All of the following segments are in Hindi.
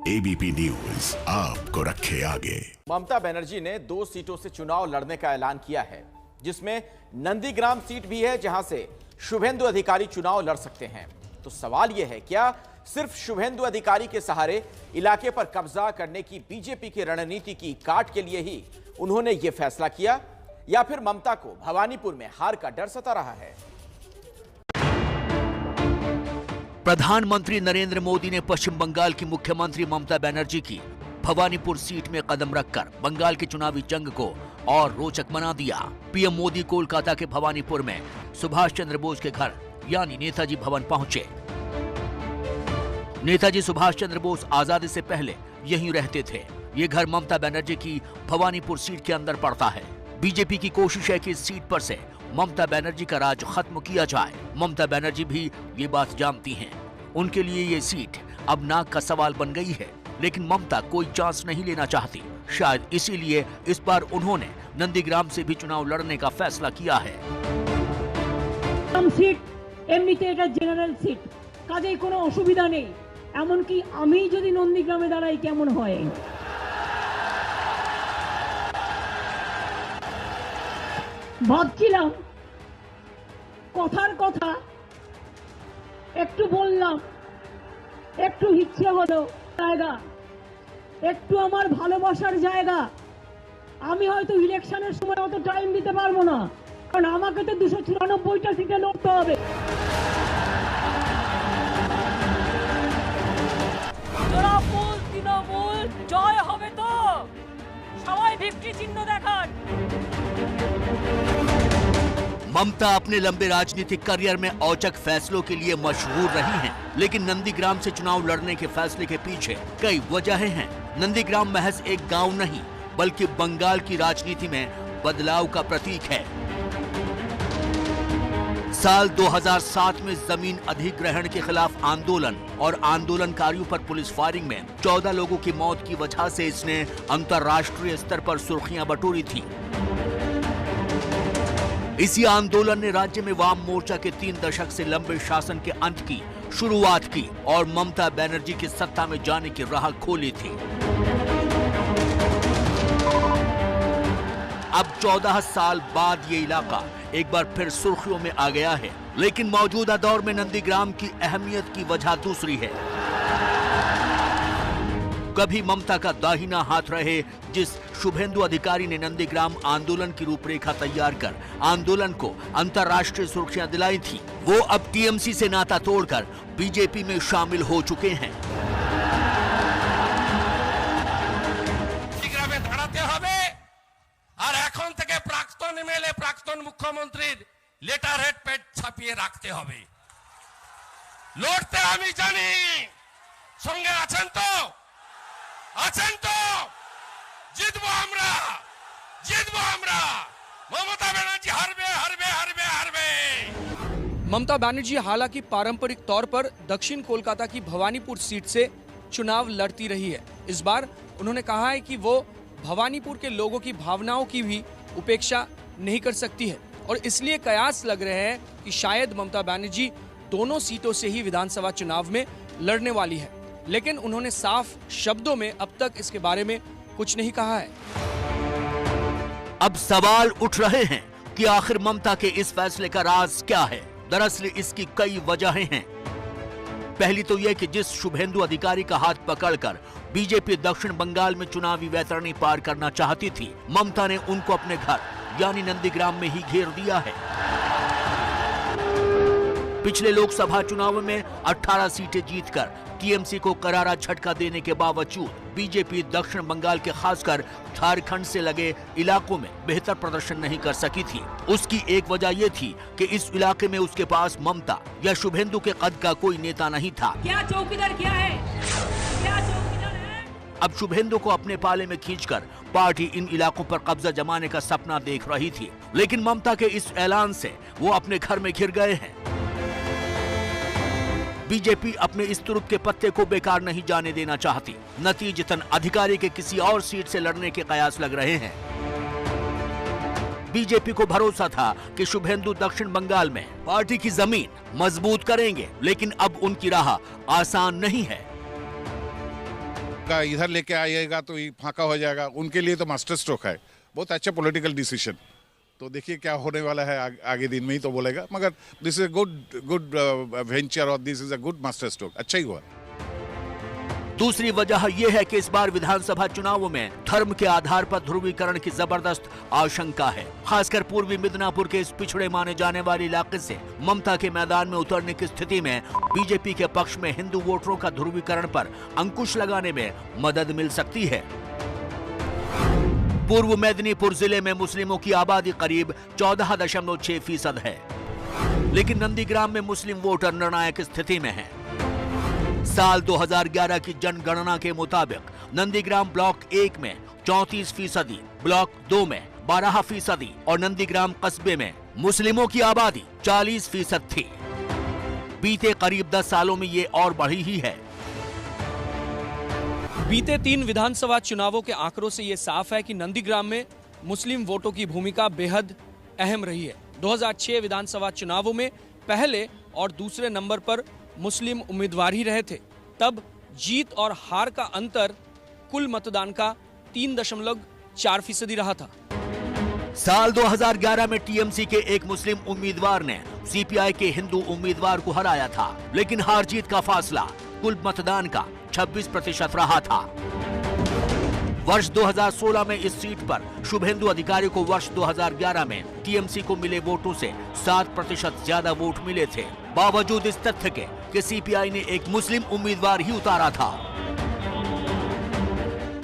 एबीपी न्यूज आपको रखे आगे। ममता बनर्जी ने 2 सीटों से चुनाव लड़ने का ऐलान किया है, जिसमें नंदीग्राम सीट भी है, जहां से शुभेंदु अधिकारी चुनाव लड़ सकते हैं। तो सवाल यह है, क्या सिर्फ शुभेंदु अधिकारी के सहारे इलाके पर कब्जा करने की बीजेपी की रणनीति की काट के लिए ही उन्होंने यह फैसला किया, या फिर ममता को भवानीपुर में हार का डर सता रहा है? प्रधानमंत्री नरेंद्र मोदी ने पश्चिम बंगाल की मुख्यमंत्री ममता बनर्जी की भवानीपुर सीट में कदम रखकर बंगाल के चुनावी जंग को और रोचक बना दिया। पीएम मोदी कोलकाता के भवानीपुर में सुभाष चंद्र बोस के घर यानी नेताजी भवन पहुंचे। नेताजी सुभाष चंद्र बोस आजादी से पहले यहीं रहते थे। ये घर ममता बनर्जी की भवानीपुर सीट के अंदर पड़ता है। बीजेपी की कोशिश है कि इस सीट पर से ममता बनर्जी का राज खत्म किया जाए। ममता बनर्जी भी ये बात जानती हैं। उनके लिए ये सीट अब नाक का सवाल बन गई है, लेकिन ममता कोई चांस नहीं लेना चाहती। शायद इसीलिए इस बार उन्होंने नंदीग्राम से भी चुनाव लड़ने का फैसला किया है। सीट एमनिते এটা জেনারেল সিট, কাজেই কোনো অসুবিধা নেই। এমনকি আমি যদি নন্দীগ্রামে দাঁড়াই কেমন হয়? ভাবছিলাম কথার কথা একটু বললাম, একটু ইচ্ছে হলো জায়গা, একটু আমার ভালোবাসার জায়গা। আমি হয়তো ইলেকশনের সময় অত টাইম দিতে পারবো না, কারণ আমাকে তো 294টা সিটে লড়তে হবে। জোড়াফুল তৃণমূল জয় হবে তো? সবাই ভিক্টরি চিহ্ন দেখান। ममता अपने लंबे राजनीतिक करियर में औचक फैसलों के लिए मशहूर रही हैं, लेकिन नंदीग्राम से चुनाव लड़ने के फैसले के पीछे कई वजहें हैं। नंदीग्राम महज एक गांव नहीं, बल्कि बंगाल की राजनीति में बदलाव का प्रतीक है। साल 2007 में जमीन अधिग्रहण के खिलाफ आंदोलन और आंदोलनकारियों पर पुलिस फायरिंग में 14 लोगों की मौत की वजह से इसने अंतर्राष्ट्रीय स्तर पर सुर्खियां बटोरी थी। इसी आंदोलन ने राज्य में वाम मोर्चा के 3 दशक से लंबे शासन के अंत की शुरुआत की और ममता बनर्जी की सत्ता में जाने की राह खोली थी। अब 14 साल बाद ये इलाका एक बार फिर सुर्खियों में आ गया है, लेकिन मौजूदा दौर में नंदीग्राम की अहमियत की वजह दूसरी है। कभी ममता का दाहिना हाथ रहे जिस शुभेंदु अधिकारी ने नंदीग्राम आंदोलन की रूपरेखा तैयार कर आंदोलन को अंतर्राष्ट्रीय सुर्खियां दिलाई थी, वो अब टीएमसी से नाता तोड़कर बीजेपी में शामिल हो चुके हैं। নন্দীগ্রামে দাঁড়াতে হবে আর এখন থেকে প্রাক্তন এমএলএ প্রাক্তন মুখ্যমন্ত্রীর লেটার হেড পেড ছাপিয়ে রাখতে হবে। লড়তে আমি জানি, সঙ্গে আছেন তো? আছেন তো? জিতবো আমরা, জিতবো আমরা। মমতা ব্যানার্জি হারবে, হারবে, হারবে, হারবে। ममता बनर्जी हालांकि पारंपरिक तौर पर दक्षिण कोलकाता की भवानीपुर सीट से चुनाव लड़ती रही है। इस बार उन्होंने कहा है कि वो भवानीपुर के लोगों की भावनाओं की भी उपेक्षा नहीं कर सकती है और इसलिए कयास लग रहे हैं कि शायद ममता बनर्जी दोनों सीटों से ही विधानसभा चुनाव में लड़ने वाली है, लेकिन उन्होंने साफ शब्दों में अब तक इसके बारे में कुछ नहीं कहा है। अब सवाल उठ रहे हैं कि आखिर ममता के इस फैसले का राज क्या है। दरअसल इसकी कई वजहें हैं। पहली तो यह कि जिस शुभेंदु अधिकारी का हाथ पकड़कर बीजेपी दक्षिण बंगाल में चुनावी वैतरणी पार करना चाहती थी, ममता ने उनको अपने घर यानी नंदीग्राम में ही घेर दिया है। पिछले लोकसभा चुनाव में 18 सीटें जीतकर टीएमसी को करारा झटका देने के बावजूद बीजेपी दक्षिण बंगाल के खासकर झारखंड से लगे इलाकों में बेहतर प्रदर्शन नहीं कर सकी थी। उसकी एक वजह यह थी कि इस इलाके में उसके पास ममता या शुभेंदु के कद का कोई नेता नहीं था। क्या चौकीदार क्या है? क्या चौकीदार है? अब शुभेंदु को अपने पाले में खींचकर पार्टी इन इलाकों पर कब्जा जमाने का सपना देख रही थी, लेकिन ममता के इस ऐलान से वो अपने घर में घिर गए हैं। बीजेपी अपने इस तुरुप के पत्ते को बेकार नहीं जाने देना चाहती। नतीजतन अधिकारी के किसी और सीट से लड़ने के कयास लग रहे हैं। बीजेपी को भरोसा था कि शुभेंदु दक्षिण बंगाल में पार्टी की जमीन मजबूत करेंगे, लेकिन अब उनकी राह आसान नहीं है। आपका इधर लेके आइएगा तो ये फाका हो जाएगा, उनके लिए तो मास्टर स्ट्रोक है। बहुत अच्छा पॉलिटिकल डिसीजन। तो देखिए क्या होने वाला है, आगे दिन में ही तो बोलेगा, मगर दिस इज गुड वेंचर और this is a good master stroke. अच्छा ही हुआ। दूसरी वजह यह है कि इस बार विधानसभा चुनावों में धर्म के आधार पर ध्रुवीकरण की जबरदस्त आशंका है। खासकर पूर्वी मिदनापुर के इस पिछड़े माने जाने वाले इलाके से ममता के मैदान में उतरने की स्थिति में बीजेपी के पक्ष में हिंदू वोटरों का ध्रुवीकरण पर अंकुश लगाने में मदद मिल सकती है। पूर्व मेदिनीपुर जिले में मुस्लिमों की आबादी करीब 14.6% है, लेकिन नंदीग्राम में मुस्लिम वोटर निर्णायक स्थिति में है। साल 2011 की जनगणना के मुताबिक नंदीग्राम ब्लॉक 1 में 34%, ब्लॉक 2 में 12% और नंदीग्राम कस्बे में मुस्लिमों की आबादी 40% थी। बीते करीब 10 सालों में ये और बढ़ी ही है। बीते 3 विधानसभा चुनावों के आंकड़ों से ये साफ है कि नंदीग्राम में मुस्लिम वोटों की भूमिका बेहद अहम रही है। 2006 विधानसभा चुनावों में पहले और दूसरे नंबर पर मुस्लिम उम्मीदवार ही रहे थे। तब जीत और हार का अंतर कुल मतदान का 3.4% रहा था। साल 2011 में टीएमसी के एक मुस्लिम उम्मीदवार ने सीपीआई के हिंदू उम्मीदवार को हराया था, लेकिन हार जीत का फासला कुल मतदान का 26% रहा था। वर्ष 2016 में इस सीट पर शुभेंदु अधिकारी को वर्ष 2011 में टीएमसी को मिले वोटों से 7% ज्यादा वोट मिले थे, बावजूद इस तथ्य के कि सीपीआई ने एक मुस्लिम उम्मीदवार ही उतारा था।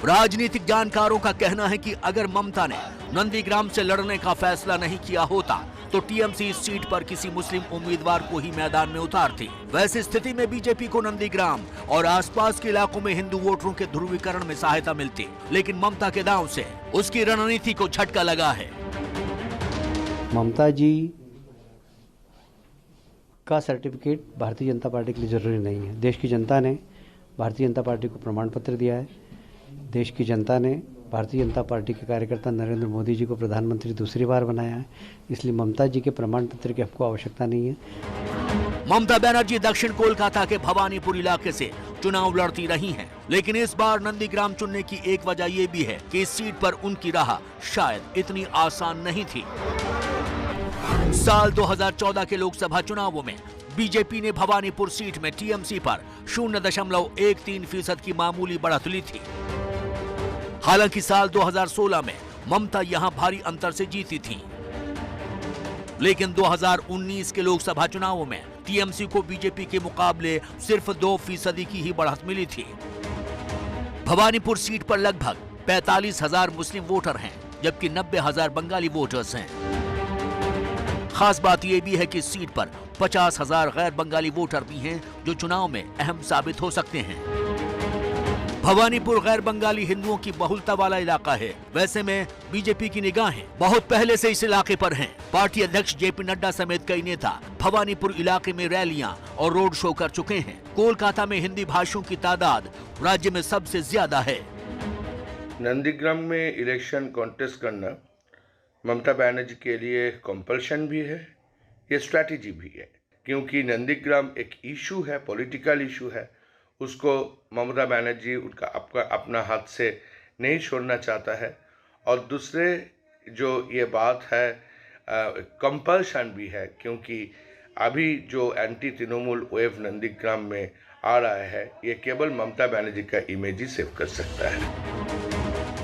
राजनीतिक जानकारों का कहना है कि अगर ममता ने नंदीग्राम से लड़ने का फैसला नहीं किया होता तो टीएमसी इस सीट पर किसी मुस्लिम उम्मीदवार को ही मैदान में उतारती। वैसी स्थिति में बीजेपी को नंदीग्राम और आसपास के इलाकों में हिंदू वोटरों के ध्रुवीकरण में सहायता मिलती, लेकिन ममता के दांव से उसकी रणनीति को झटका लगा है। ममता जी का सर्टिफिकेट भारतीय जनता पार्टी के लिए जरूरी नहीं है। देश की जनता ने भारतीय जनता पार्टी को प्रमाण पत्र दिया है। देश की जनता ने भारतीय जनता पार्टी के कार्यकर्ता नरेंद्र मोदी जी को प्रधानमंत्री दूसरी बार बनाया है, इसलिए ममता जी के प्रमाण पत्र की आपको आवश्यकता नहीं है। ममता बनर्जी दक्षिण कोलकाता के भवानीपुर इलाके से चुनाव लड़ती रही हैं, लेकिन इस बार नंदीग्राम चुनने की एक वजह ये भी है कि इस सीट पर उनकी राह शायद इतनी आसान नहीं थी। साल 2014 के लोकसभा चुनावों में बीजेपी ने भवानीपुर सीट में टीएमसी पर 0.13% की मामूली बढ़त ली थी। हालांकि साल 2016 में ममता यहां भारी अंतर से जीती थी, लेकिन 2019 के लोकसभा चुनावों में टीएमसी को बीजेपी के मुकाबले सिर्फ 2% की ही बढ़त मिली थी। भवानीपुर सीट पर लगभग 45,000 मुस्लिम वोटर हैं, जबकि 90,000 बंगाली वोटर्स हैं। खास बात यह भी है कि इस सीट पर 50,000 गैर बंगाली वोटर भी हैं, जो चुनाव में अहम साबित हो सकते हैं। भवानीपुर गैर बंगाली हिंदुओं की बहुलता वाला इलाका है। वैसे में बीजेपी की निगाहें बहुत पहले से इस इलाके पर हैं। पार्टी अध्यक्ष जेपी नड्डा समेत कई नेता भवानीपुर इलाके में रैलियां और रोड शो कर चुके हैं। कोलकाता में हिंदी भाषियों की तादाद राज्य में सबसे ज्यादा है। नंदीग्राम में इलेक्शन कॉन्टेस्ट करना ममता बनर्जी के लिए कंपल्शन भी है, ये स्ट्रैटेजी भी है, क्योंकि नंदीग्राम एक इशू है, पॉलिटिकल इशू है। उसको ममता बनर्जी उनका अपना हाथ से नहीं छोड़ना चाहता है। और दूसरे जो ये बात है कंपल्शन भी है, क्योंकि अभी जो एंटी तृणमूल वेव नंदीग्राम में आ रहा है, ये केवल ममता बनर्जी का इमेज ही सेव कर सकता है।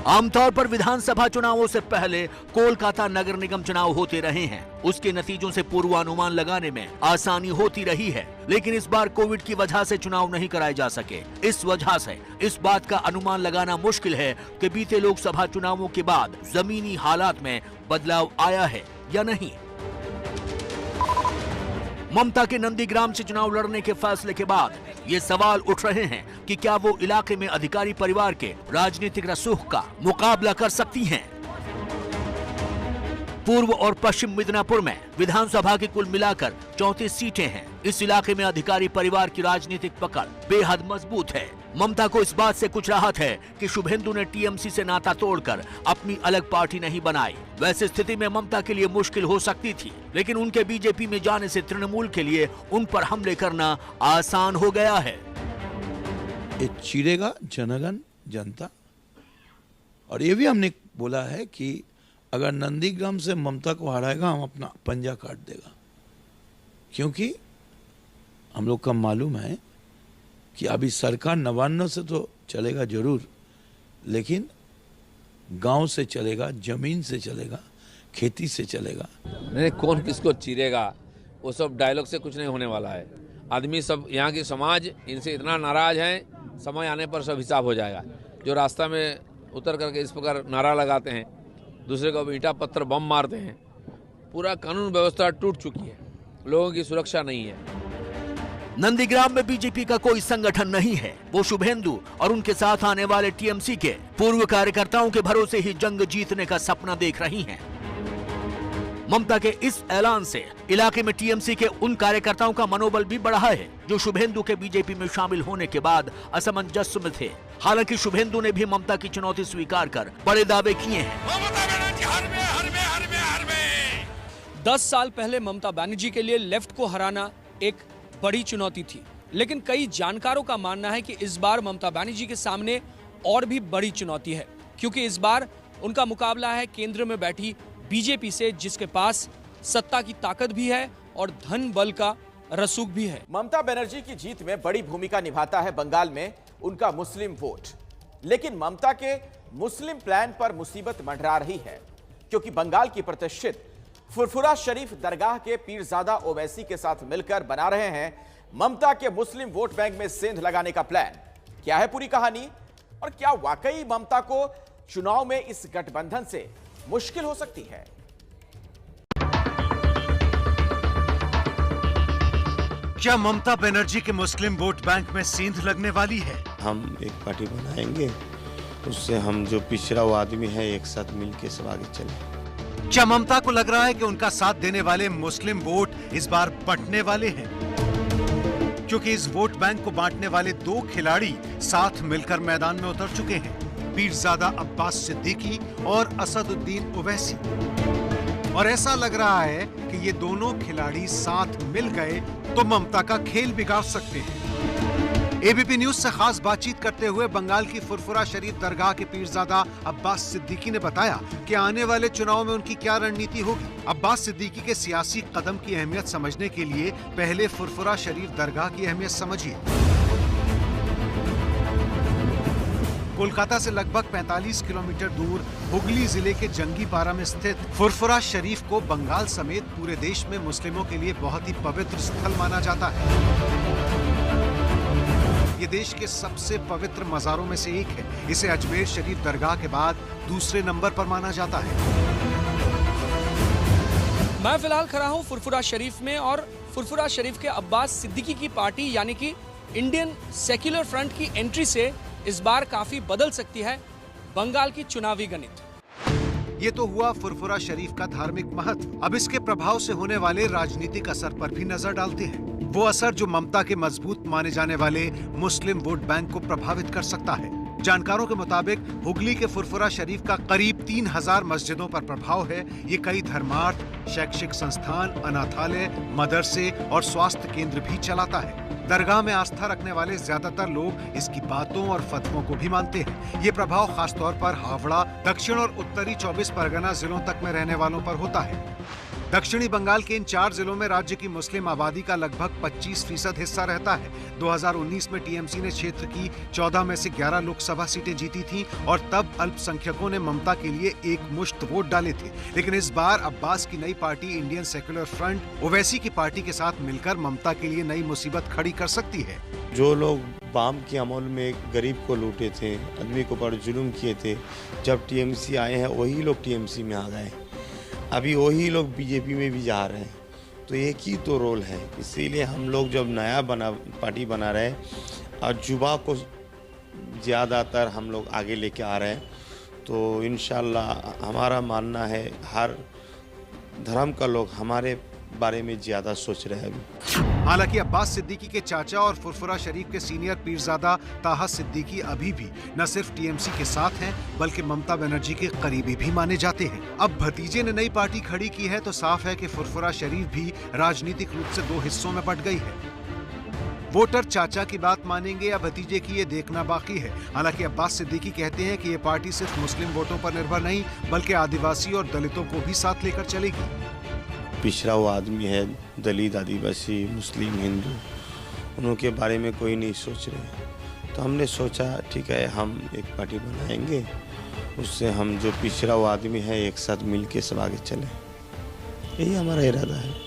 आमतौर पर विधानसभा चुनावों से पहले कोलकाता नगर निगम चुनाव होते रहे हैं। उसके नतीजों से पूर्वानुमान लगाने में आसानी होती रही है, लेकिन इस बार कोविड की वजह से चुनाव नहीं कराए जा सके। इस वजह से इस बात का अनुमान लगाना मुश्किल है कि बीते लोकसभा चुनावों के बाद जमीनी हालात में बदलाव आया है या नहीं। ममता के नंदीग्राम से चुनाव लड़ने के फैसले के बाद ये सवाल उठ रहे हैं कि क्या वो इलाके में अधिकारी परिवार के राजनीतिक रसूख का मुकाबला कर सकती हैं। पूर्व और पश्चिम मिदनापुर में विधानसभा की कुल मिलाकर 34 सीटें हैं। इस इलाके में अधिकारी परिवार की राजनीतिक पकड़ बेहद मजबूत है। ममता को इस बात से कुछ राहत है कि शुभेंदु ने टीएमसी से नाता तोड़कर अपनी अलग पार्टी नहीं बनाई। वैसे स्थिति में ममता के लिए मुश्किल हो सकती थी, लेकिन उनके बीजेपी में जाने से तृणमूल के लिए उन पर हमले करना आसान हो गया है। चिरेगा जनगण जनता। और ये भी हमने बोला है कि अगर नंदीग्राम से ममता को हराएगा हम अपना पंजा काट देगा, क्योंकि हम लोग का मालूम है कि अभी सरकार नवान्न से तो चलेगा जरूर, लेकिन गांव से चलेगा, जमीन से चलेगा, खेती से चलेगा। नहीं, कौन किसको चीरेगा, वो सब डायलॉग से कुछ नहीं होने वाला है। आदमी सब, यहाँ की समाज इनसे इतना नाराज है, समय आने पर सब हिसाब हो जाएगा। जो रास्ता में उतर करके इस प्रकार नारा लगाते हैं, दूसरे को ईंटा पत्थर बम मारते हैं, पूरा कानून व्यवस्था टूट चुकी है, लोगों की सुरक्षा नहीं है। नंदीग्राम में बीजेपी का कोई संगठन नहीं है। वो शुभेंदु और उनके साथ आने वाले टीएमसी के पूर्व कार्यकर्ताओं के भरोसे ही जंग जीतने का सपना देख रही हैं। ममता के इस ऐलान से इलाके में टीएमसी के उन कार्यकर्ताओं का मनोबल भी बढ़ा है जो शुभेंदु के बीजेपी में शामिल होने के बाद असमंजस में थे। हालांकि शुभेंदु ने भी ममता की चुनौती स्वीकार कर बड़े दावे किए हैं। 10 साल पहले ममता बनर्जी के लिए लेफ्ट को हराना एक बड़ी चुनौती थी, लेकिन कई जानकारों का मानना है कि इस बार ममता बनर्जी के सामने और भी बड़ी चुनौती है, क्योंकि इस बार उनका मुकाबला है केंद्र में बैठी बीजेपी से, जिसके पास सत्ता की ताकत भी है और धन बल का रसूख भी है। ममता बनर्जी की जीत में बड़ी भूमिका निभाता है बंगाल में उनका मुस्लिम वोट, लेकिन ममता के मुस्लिम प्लान पर मुसीबत मंडरा रही है, क्योंकि बंगाल की प्रतिष्ठित फुरफुरा शरीफ दरगाह के पीरजादा ओवैसी के साथ मिलकर बना रहे हैं ममता के मुस्लिम वोट बैंक में सेंध लगाने का प्लान। क्या है पूरी कहानी, और क्या वाकई ममता को चुनाव में इस गठबंधन से मुश्किल हो सकती है? क्या ममता बनर्जी के मुस्लिम वोट बैंक में सेंध लगने वाली है? हम एक पार्टी बनाएंगे, उससे हम जो पिछड़ा हुआ आदमी है एक साथ मिलकर सब आगे चले। क्या ममता को लग रहा है कि उनका साथ देने वाले मुस्लिम वोट इस बार बंटने वाले हैं? क्योंकि इस वोट बैंक को बांटने वाले 2 खिलाड़ी साथ मिलकर मैदान में उतर चुके हैं, पीरजादा अब्बास सिद्दीकी और असदुद्दीन ओवैसी। और ऐसा लग रहा है कि ये दोनों खिलाड़ी साथ मिल गए तो ममता का खेल बिगाड़ सकते हैं। एबीपी न्यूज से खास बातचीत करते हुए बंगाल की फुरफुरा शरीफ दरगाह के पीरजादा अब्बास सिद्दीकी ने बताया कि आने वाले चुनाव में उनकी क्या रणनीति होगी। अब्बास सिद्दीकी के सियासी कदम की अहमियत समझने के लिए पहले फुरफुरा शरीफ दरगाह की अहमियत समझिए। कोलकाता से लगभग 45 किलोमीटर दूर हुगली जिले के जंगीपारा में स्थित फुरफुरा शरीफ को बंगाल समेत पूरे देश में मुस्लिमों के लिए बहुत ही पवित्र स्थल माना जाता है। ये देश के सबसे पवित्र मज़ारों में से एक है। इसे अजमेर शरीफ दरगाह के बाद दूसरे नंबर पर माना जाता है। मैं फिलहाल खड़ा हूँ फुरफुरा शरीफ में, और फुरफुरा शरीफ के अब्बास सिद्दीकी की पार्टी यानी कि इंडियन सेक्युलर फ्रंट की एंट्री से इस बार काफी बदल सकती है बंगाल की चुनावी गणित। ये तो हुआ फुरफुरा शरीफ का धार्मिक महत्व। अब इसके प्रभाव से होने वाले राजनीतिक असर पर भी नजर डालते हैं। वो असर जो ममता के मजबूत माने जाने वाले मुस्लिम वोट बैंक को प्रभावित कर सकता है। जानकारों के मुताबिक हुगली के फुरफुरा शरीफ का करीब 3000 मस्जिदों पर प्रभाव है। ये कई धर्मार्थ, शैक्षिक संस्थान, अनाथालय, मदरसे और स्वास्थ्य केंद्र भी चलाता है। दरगाह में आस्था रखने वाले ज्यादातर लोग इसकी बातों और फतवों को भी मानते हैं। ये प्रभाव खासतौर पर हावड़ा, दक्षिण और उत्तरी 24 परगना जिलों तक में रहने वालों पर होता है। दक्षिणी बंगाल के इन 4 जिलों में राज्य की मुस्लिम आबादी का लगभग 25% हिस्सा रहता है। 2019 में टीएमसी ने क्षेत्र की 14 में से 11 लोकसभा सीटें जीती थीं और तब अल्पसंख्यकों ने ममता के लिए एक मुश्त वोट डाले थे। लेकिन इस बार अब्बास की नई party Indian secular front Owaisi की पार्टी के साथ मिलकर ममता के लिए नई मुसीबत खड़ी कर सकती है। जो लोग बाम के अमल में गरीब को लूटे थे, आदमी को बड़े जुल्म किए थे, जब टीएमसी आए हैं वही लोग टीएमसी में आ गए। अभी वही लोग बीजेपी में भी जा रहे हैं, तो एक ही तो रोल है। इसीलिए हम लोग जब नया पार्टी बना रहे हैं और युवा को ज़्यादातर हम लोग आगे लेके आ रहे हैं, तो इंशाल्लाह हमारा मानना है हर धर्म का लोग हमारे बारे में ज़्यादा सोच रहे हैं अभी। हालांकि अब्बास सिद्दीकी के चाचा और फुरफुरा शरीफ के सीनियर पीरजादा ताहा सिद्दीकी अभी भी न सिर्फ टीएमसी के साथ हैं, बल्कि ममता बनर्जी के करीबी भी माने जाते हैं। अब भतीजे ने नई पार्टी खड़ी की है तो साफ है कि फुरफुरा शरीफ भी राजनीतिक रूप से 2 हिस्सों में बंट गई है। वोटर चाचा की बात मानेंगे या भतीजे की, ये देखना बाकी है। हालांकि अब्बास सिद्दीकी कहते हैं कि ये पार्टी सिर्फ मुस्लिम वोटों पर निर्भर नहीं, बल्कि आदिवासी और दलितों को भी साथ लेकर चलेगी। पिछड़ा हुआ आदमी है, दलित, आदिवासी, मुस्लिम, हिंदू, उनके बारे में कोई नहीं सोच रहे। तो हमने सोचा ठीक है, हम एक पार्टी बनाएंगे, उससे हम जो पिछड़ा हुआ आदमी है एक साथ मिलके सब आगे चले। यही हमारा इरादा है।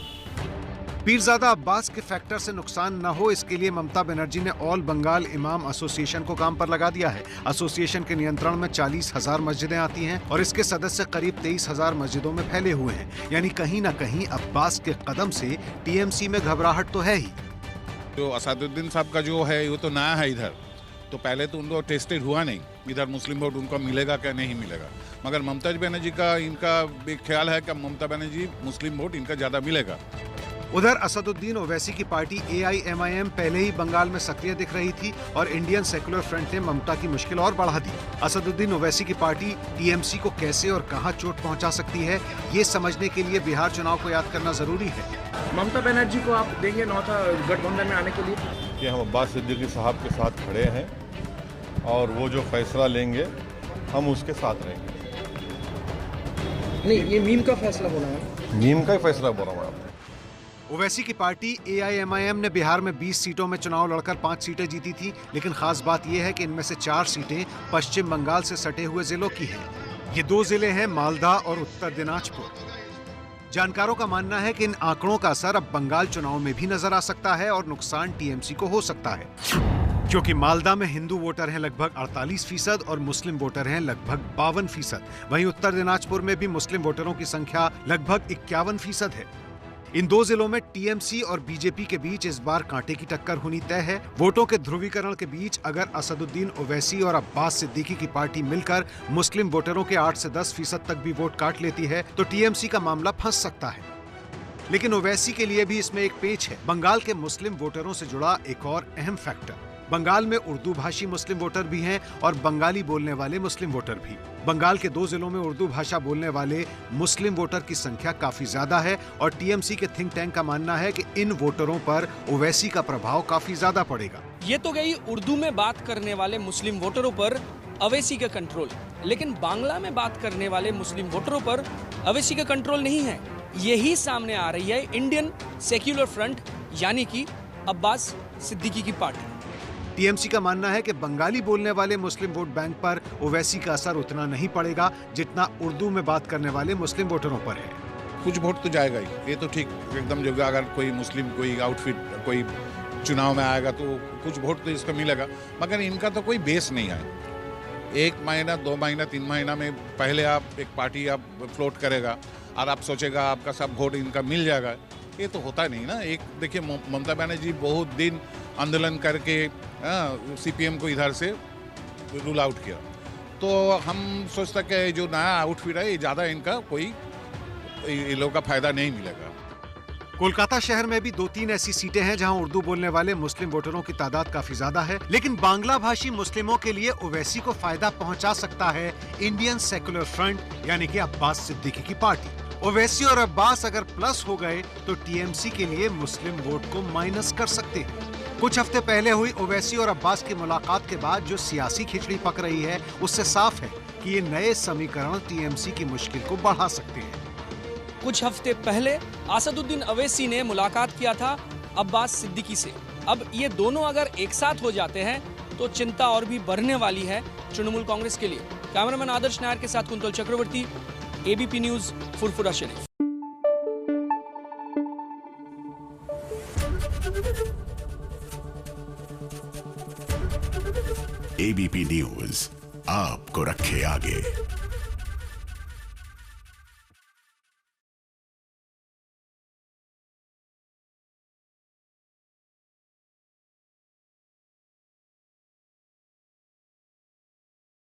पीरजादा अब्बास के फैक्टर से नुकसान न हो, इसके लिए ममता बनर्जी ने ऑल बंगाल इमाम एसोसिएशन को काम पर लगा दिया है। एसोसिएशन के नियंत्रण में 40,000 मस्जिदें आती हैं और इसके सदस्य करीब 23,000 मस्जिदों में फैले हुए हैं। यानी कहीं न कहीं अब्बास के कदम से टीएमसी में घबराहट तो है ही। जो असदुद्दीन साहब का जो है वो तो नया है इधर, तो पहले तो उनको टेस्टेड हुआ नहीं इधर मुस्लिम वोट उनको मिलेगा क्या नहीं मिलेगा, मगर ममता बनर्जी का इनका एक ख्याल है कि ममता बनर्जी मुस्लिम वोट इनका ज्यादा मिलेगा। उधर असदुद्दीन ओवैसी की पार्टी AIMIM पहले ही बंगाल में सक्रिय दिख रही थी और इंडियन सेक्युलर फ्रंट ने ममता की मुश्किल और बढ़ा दी। असदुद्दीन ओवैसी की पार्टी टीएमसी को कैसे और कहां चोट पहुंचा सकती है, ये समझने के लिए बिहार चुनाव को याद करना जरूरी है। ममता बनर्जी को आप देंगे नौथा गठबंधन में आने के लिए? कि हम अब्बास सिद्दीकी साहब के साथ खड़े हैं और वो जो फैसला लेंगे हम उसके साथ रहेंगे। नहीं, ये मीम का फैसला बोला है। मीम का ही फैसला बोला मैं। ओवैसी की पार्टी AIMIM ने बिहार में 20 सीटों में चुनाव लड़कर 5 सीटें जीती थी, लेकिन खास बात यह है कि इनमें से 4 सीटें पश्चिम बंगाल से सटे हुए जिलों की हैं। ये 2 जिले हैं मालदा और उत्तर दिनाजपुर। जानकारों का मानना है कि इन आंकड़ों का असर अब बंगाल चुनाव में भी नजर आ सकता है और नुकसान टीएमसी को हो सकता है, क्योंकि मालदा में हिंदू वोटर हैं लगभग 48% और मुस्लिम वोटर हैं लगभग 52%। वहीं उत्तर दिनाजपुर में भी मुस्लिम वोटरों की संख्या लगभग 51% है। इन 2 जिलों में टीएमसी और बीजेपी के बीच इस बार कांटे की टक्कर होनी तय है। वोटों के ध्रुवीकरण के बीच अगर असदुद्दीन ओवैसी और अब्बास सिद्दीकी की पार्टी मिलकर मुस्लिम वोटरों के 8 से 10% तक भी वोट काट लेती है तो टीएमसी का मामला फंस सकता है। लेकिन ओवैसी के लिए भी इसमें एक पेच है। बंगाल के मुस्लिम वोटरों से जुड़ा एक और अहम फैक्टर। बंगाल में उर्दू भाषी मुस्लिम वोटर भी हैं और बंगाली बोलने वाले मुस्लिम वोटर भी। बंगाल के 2 जिलों में उर्दू भाषा बोलने वाले मुस्लिम वोटर की संख्या काफी ज्यादा है और टीएमसी के थिंक टैंक का मानना है कि इन वोटरों पर ओवैसी का प्रभाव काफी ज्यादा पड़ेगा। ये तो गई उर्दू में बात करने वाले मुस्लिम वोटरों पर ओवैसी का कंट्रोल, लेकिन बांग्ला में बात करने वाले मुस्लिम वोटरों पर ओवैसी का कंट्रोल नहीं है। यही सामने आ रही है इंडियन सेक्युलर फ्रंट यानी कि अब्बास सिद्दीकी की पार्टी। टीएमसी का मानना है कि बंगाली बोलने वाले मुस्लिम वोट बैंक पर ओवैसी का असर उतना नहीं पड़ेगा जितना उर्दू में बात करने वाले मुस्लिम वोटरों पर है। कुछ वोट तो जाएगा ही, ये तो ठीक एकदम जो अगर कोई मुस्लिम कोई आउटफिट कोई चुनाव में आएगा तो कुछ वोट तो इसको मिलेगा, मगर इनका तो कोई बेस नहीं है। 1 महीना 2 महीना 3 महीना में पहले आप एक पार्टी आप फ्लोट करेगा और आप सोचेगा आपका सब वोट इनका मिल जाएगा, ये तो होता नहीं ना। एक देखिए ममता बनर्जी बहुत दिन आंदोलन करके सीपीएम को इधर से रूल आउट किया, तो हम सोचते कि जो नया आउटफिट है ये ज़्यादा इनका कोई ये लोगों का फायदा नहीं मिलेगा। कोलकाता शहर में भी 2-3 ऐसी सीटें हैं जहां उर्दू बोलने वाले मुस्लिम वोटरों की तादाद काफी ज्यादा है, लेकिन बांग्ला भाषी मुस्लिमों के लिए ओवैसी को फायदा पहुंचा सकता है इंडियन सेक्युलर फ्रंट यानी कि अब्बास सिद्दीकी की पार्टी। ओवैसी और अब्बास अगर प्लस हो गए तो टीएमसी के लिए मुस्लिम वोट को माइनस कर सकते हैं। कुछ हफ्ते पहले हुई ओवैसी और अब्बास की मुलाकात के बाद जो सियासी खिचड़ी पक रही है उससे साफ है कि ये नए समीकरण टीएमसी की मुश्किल को बढ़ा सकते हैं। कुछ हफ्ते पहले असदुद्दीन ओवैसी ने मुलाकात किया था अब्बास सिद्दीकी से। अब ये दोनों अगर एक साथ हो जाते हैं तो चिंता और भी बढ़ने वाली है तृणमूल कांग्रेस के लिए। कैमरामैन आदर्श नायर के साथ कुंतल चक्रवर्ती, एबीपी न्यूज, फुरफुरा शरीफ। एबीपी न्यूज आपको रखे आगे।